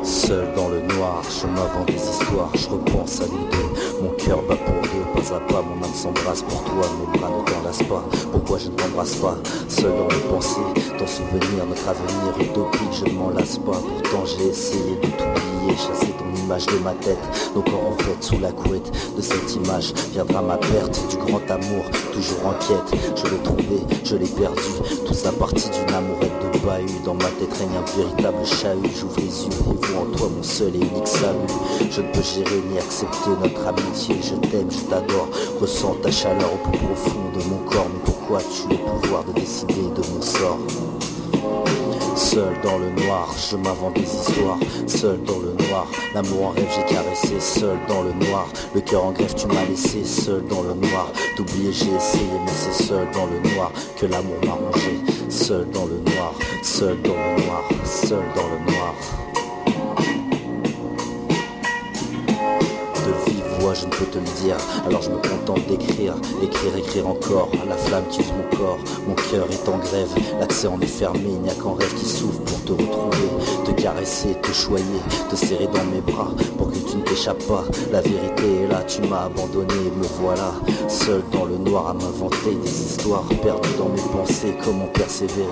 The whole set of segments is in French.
Seul dans le noir, je m'invente des histoires, je repense à nous deux. Mon cœur bat pour deux, pas à pas, mon âme s'embrasse pour toi. Mes bras ne t'enlacent pas, pourquoi je ne t'embrasse pas? Seul dans mes pensées, ton souvenir, notre avenir utopique, je ne m'en lasse pas. Pourtant j'ai essayé de t'oublier, chasser ton image de ma tête. Nos corps en fait sous la couette de cette image viendra ma perte du grand amour, toujours en quête. Je l'ai trouvé, je l'ai perdu, tout ça partie d'une amourette de bahut. Dans ma tête règne un véritable chahut, j'ouvre les yeux et vois en toi mon seul et unique salut. Je ne peux gérer ni accepter notre amitié, je t'aime, je t'adore, ressens ta chaleur au plus profond de mon corps. Mais pourquoi tu as le pouvoir de décider de mon sort? Seul dans le noir, je m'invente des histoires. Seul dans le noir, l'amour en rêve j'ai caressé. Seul dans le noir, le cœur en grève tu m'as laissé. Seul dans le noir, d'oublier j'ai essayé, mais c'est seul dans le noir que l'amour m'a rongé. Seul dans le noir, seul dans le noir, seul dans le noir. De vive voix je ne peux te le dire, alors je me contente d'écrire, écrire, écrire encore. La flamme qui use mon corps, mon cœur est en grève. L'accès en est fermé, il n'y a qu'un rêve qui s'ouvre pour te retrouver. Te caresser, te choyer, te serrer dans mes bras pour que tu ne t'échappes pas. La vérité est là, tu m'as abandonné, me voilà seul dans le noir à m'inventer des histoires. Perdu dans mes pensées, comment persévérer,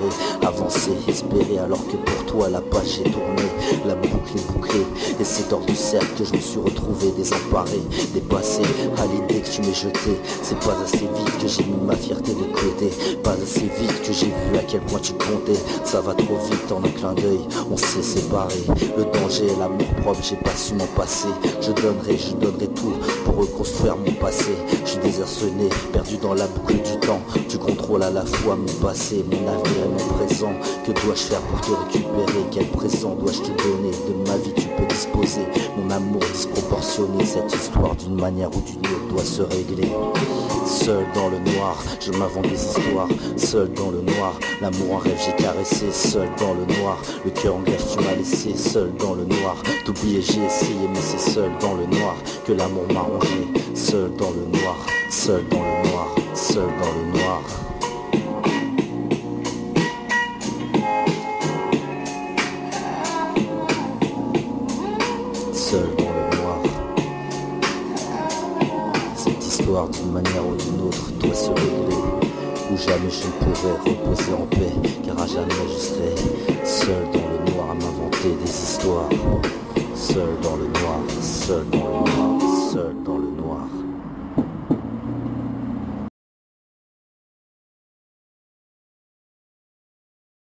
avancer, espérer alors que pour toi la page est tournée. La boucle est bouclée et c'est hors du cercle que je me suis retrouvé désemparé, dépassé à l'idée que tu m'es jeté. C'est pas assez vite que j'ai mis ma fierté de côté, pas assez vite que j'ai vu à quel point tu comptais. Ça va trop vite en un clin d'œil, on s'est séparés. Le danger et l'amour propre, j'ai pas su m'en passer. Je donnerai tout pour reconstruire mon passé. Je suis désarçonné, perdu dans la boucle du temps. Tu contrôles à la fois mon passé, mon avenir et mon présent. Que dois-je faire pour te récupérer? Quel présent dois-je te donner? De ma vie tu peux disposer, mon amour disproportionné. Cette histoire d'une manière ou d'une autre doit se régler. Seul dans le noir, je m'invente des histoires. Seul dans le noir, l'amour en rêve j'ai caressé. Seul dans le noir, le cœur en grève tu m'as laissé. Seul dans le noir, d'oublier j'ai essayé, mais c'est seul dans le noir que l'amour m'a rongé. Seul dans le noir, seul dans le noir, seul dans le noir. Seul dans le noir. Cette histoire d'une manière ou d'une autre doit se régler. Ou jamais je ne pourrai reposer en paix, car à jamais je serai seul dans le noir à m'inventer des histoires. Seul dans le noir, seul dans le noir, seul dans le noir.